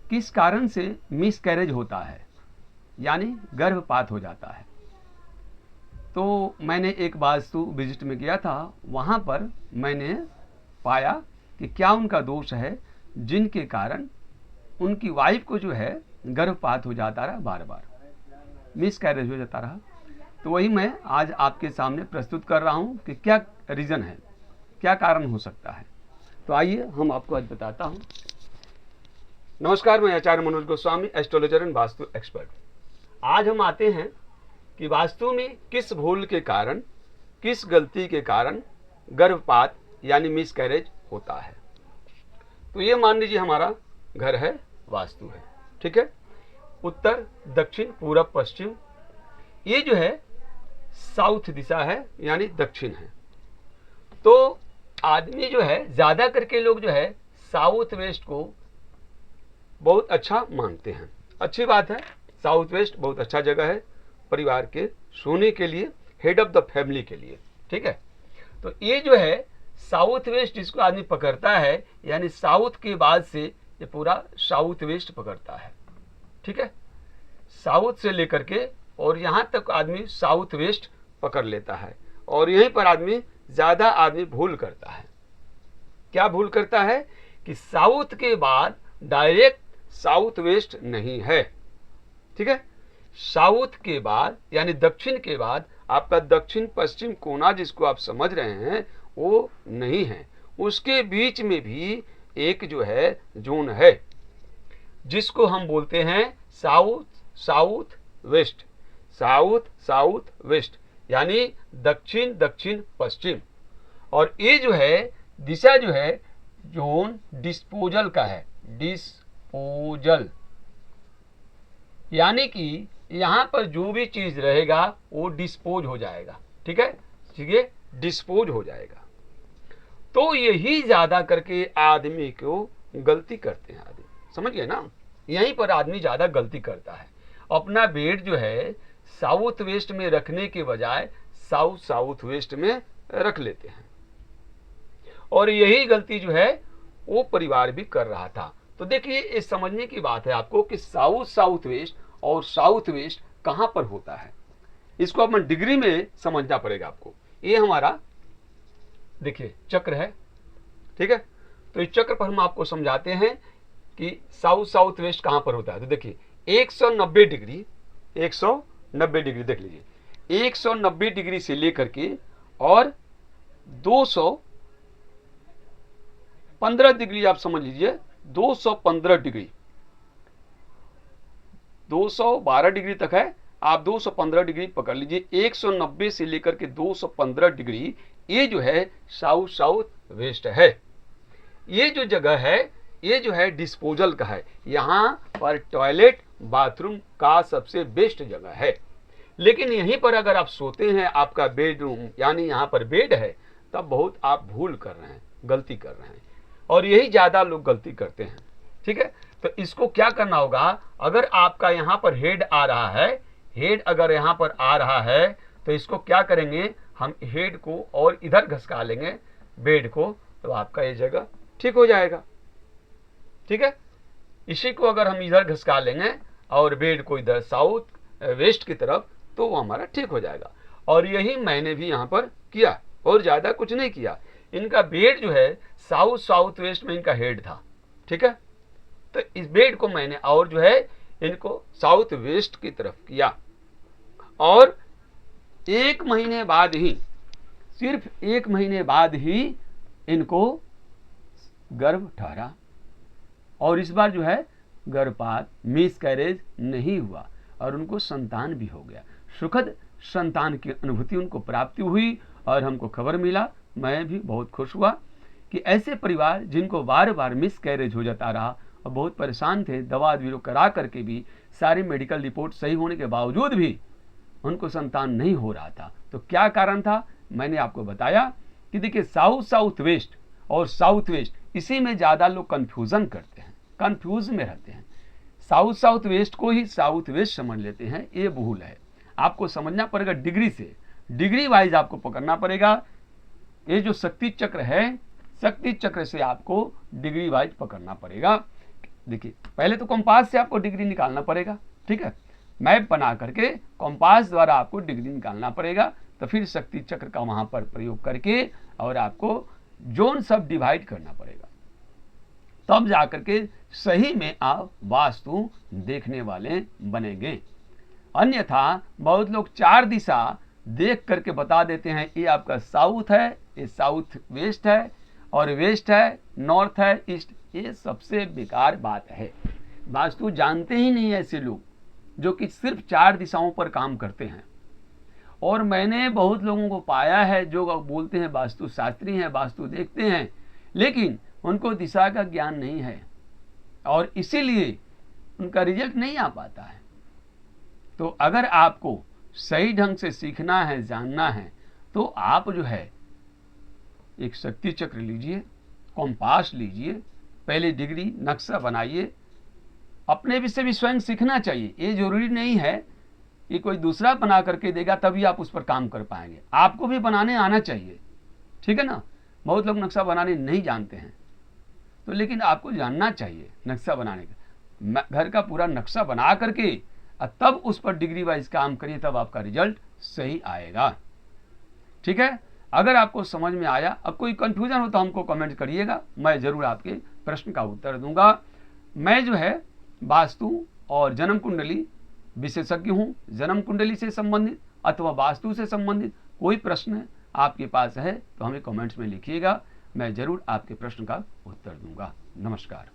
किस कारण से मिसकैरेज होता है, यानी गर्भपात हो जाता है। तो मैंने एक वास्तु विजिट में गया था, वहाँ पर मैंने पाया कि क्या उनका दोष है जिनके कारण उनकी वाइफ को जो है गर्भपात हो जाता रहा, बार बार मिसकैरेज हो जाता रहा। तो वही मैं आज आपके सामने प्रस्तुत कर रहा हूँ कि क्या रीज़न है, क्या कारण हो सकता है। तो आइए हम आपको आज बताता हूँ। नमस्कार, मैं Acharya Manoj Goswami, astrologer and Vastu expert. आज हम आते हैं कि वास्तु में किस भूल के कारण, किस गलती के कारण गर्भपात यानी मिसकैरेज होता है। तो ये मान लीजिए हमारा घर है, वास्तु है, ठीक है। उत्तर, दक्षिण, पूरब, पश्चिम, ये जो है साउथ दिशा है यानी दक्षिण है। तो आदमी जो है, ज्यादा करके लोग जो है साउथ वेस्ट को बहुत अच्छा मानते हैं। अच्छी बात है, साउथ वेस्ट बहुत अच्छा जगह है परिवार के सोने के लिए, हेड ऑफ द फैमिली के लिए, ठीक है। तो ये जो है साउथ वेस्ट जिसको आदमी पकड़ता है, यानी साउथ के बाद से ये पूरा साउथ वेस्ट पकड़ता है, ठीक है। साउथ से लेकर के और यहाँ तक आदमी साउथ वेस्ट पकड़ लेता है, और यहीं पर आदमी ज्यादा आदमी भूल करता है। क्या भूल करता है कि साउथ के बाद डायरेक्ट साउथ वेस्ट नहीं है, ठीक है। साउथ के बाद यानी दक्षिण के बाद आपका दक्षिण पश्चिम कोना जिसको आप समझ रहे हैं वो नहीं है। उसके बीच में भी एक जो है जोन है जिसको हम बोलते हैं south south west, south south west यानी दक्षिण दक्षिण पश्चिम। और ये जो है दिशा जो है जोन डिस्पोजल का है, डिस्पोजल, यानी कि यहां पर जो भी चीज रहेगा वो डिस्पोज हो जाएगा, ठीक है, ठीक है, डिस्पोज हो जाएगा। तो यही ज्यादा करके आदमी को गलती करते हैं आदमी, समझ गए ना। यहीं पर आदमी ज्यादा गलती करता है, अपना बेड जो है साउथ वेस्ट में रखने के बजाय साउथ साउथ वेस्ट में रख लेते हैं, और यही गलती जो है वो परिवार भी कर रहा था। तो देखिए, ये समझने की बात है आपको कि साउथ साउथ वेस्ट और साउथ वेस्ट कहां पर होता है, इसको अपन डिग्री में समझना पड़ेगा आपको। ये हमारा देखिए चक्र है, ठीक है। तो इस चक्र पर हम आपको समझाते हैं कि साउथ साउथ वेस्ट कहां पर होता है। तो देखिए 190 डिग्री, 190 डिग्री देख लीजिए, 190 डिग्री से लेकर के और 215 डिग्री आप समझ लीजिए, 215 डिग्री, 212 डिग्री तक है, आप 215 डिग्री पकड़ लीजिए। 190 से लेकर के 215 डिग्री ये जो है साउथ साउथ वेस्ट है। ये जो जगह है ये जो है डिस्पोजल का है, यहाँ पर टॉयलेट बाथरूम का सबसे बेस्ट जगह है। लेकिन यहीं पर अगर आप सोते हैं, आपका बेडरूम यानी यहाँ पर बेड है, तब बहुत आप भूल कर रहे हैं, गलती कर रहे हैं, और यही ज्यादा लोग गलती करते हैं, ठीक है। तो इसको क्या करना होगा, अगर आपका यहाँ पर हेड आ रहा है, हेड अगर यहाँ पर आ रहा है तो इसको क्या करेंगे, हम हेड को और इधर घसका लेंगे बेड को, तो आपका ये जगह ठीक हो जाएगा, ठीक है। इसी को अगर हम इधर घसका लेंगे और बेड को इधर साउथ वेस्ट की तरफ, तो वो हमारा ठीक हो जाएगा। और यही मैंने भी यहाँ पर किया, और ज्यादा कुछ नहीं किया। इनका बेड जो है साउथ साउथ वेस्ट में इनका हेड था, ठीक है। तो इस बेड को मैंने और जो है इनको साउथ वेस्ट की तरफ किया, और 1 महीने बाद ही, सिर्फ 1 महीने बाद ही इनको गर्भ ठहरा, और इस बार जो है गर्भपात मिसकैरेज नहीं हुआ, और उनको संतान भी हो गया। सुखद संतान की अनुभूति उनको प्राप्ति हुई, और हमको खबर मिला, मैं भी बहुत खुश हुआ कि ऐसे परिवार जिनको बार बार मिसकैरेज हो जाता रहा और बहुत परेशान थे, दवा बीरो करा करके भी, सारी मेडिकल रिपोर्ट सही होने के बावजूद भी उनको संतान नहीं हो रहा था। तो क्या कारण था, मैंने आपको बताया कि देखिए साउथ साउथ वेस्ट और साउथ वेस्ट, इसी में ज्यादा लोग कंफ्यूजन करते हैं, कंफ्यूज में रहते हैं। साउथ साउथ वेस्ट को ही साउथ वेस्ट समझ लेते हैं, ये भूल है। आपको समझना पड़ेगा डिग्री से, डिग्री वाइज आपको पकड़ना पड़ेगा। ये जो शक्ति चक्र है, शक्ति चक्र से आपको डिग्री वाइज पकड़ना पड़ेगा। देखिए, पहले तो कंपास से आपको डिग्री निकालना पड़ेगा, ठीक है। मैप बना करके कंपास द्वारा आपको डिग्री निकालना पड़ेगा, तो फिर शक्ति चक्र का वहाँ पर प्रयोग करके और आपको जोन सब डिवाइड करना पड़ेगा, तब जाकर के सही में आप वास्तु देखने वाले बनेंगे। अन्यथा बहुत लोग 4 दिशा देख करके बता देते हैं, ये आपका साउथ है, ये साउथ वेस्ट है, और वेस्ट है, नॉर्थ है, ईस्ट। ये सबसे बेकार बात है। वास्तु जानते ही नहीं ऐसे लोग जो कि सिर्फ 4 दिशाओं पर काम करते हैं। और मैंने बहुत लोगों को पाया है जो बोलते हैं वास्तु शास्त्री हैं, वास्तु देखते हैं, लेकिन उनको दिशा का ज्ञान नहीं है और इसीलिए उनका रिजल्ट नहीं आ पाता है। तो अगर आपको सही ढंग से सीखना है, जानना है, तो आप जो है एक शक्ति चक्र लीजिए, कंपास लीजिए, पहले डिग्री नक्शा बनाइए। अपने विषय भी स्वयं सीखना चाहिए। ये जरूरी नहीं है कि कोई दूसरा बना करके देगा तभी आप उस पर काम कर पाएंगे, आपको भी बनाने आना चाहिए, ठीक है ना। बहुत लोग नक्शा बनाने नहीं जानते हैं, तो लेकिन आपको जानना चाहिए नक्शा बनाने का। घर का पूरा नक्शा बना करके तब उस पर डिग्री वाइज काम करिए, तब आपका रिजल्ट सही आएगा, ठीक है। अगर आपको समझ में आया, अब कोई कंफ्यूजन हो तो हमको कमेंट करिएगा, मैं जरूर आपके प्रश्न का उत्तर दूंगा। मैं जो है वास्तु और जन्म कुंडली विशेषज्ञ हूँ। जन्म कुंडली से संबंधित अथवा वास्तु से संबंधित कोई प्रश्न आपके पास है तो हमें कमेंट्स में लिखिएगा, मैं जरूर आपके प्रश्न का उत्तर दूंगा। नमस्कार।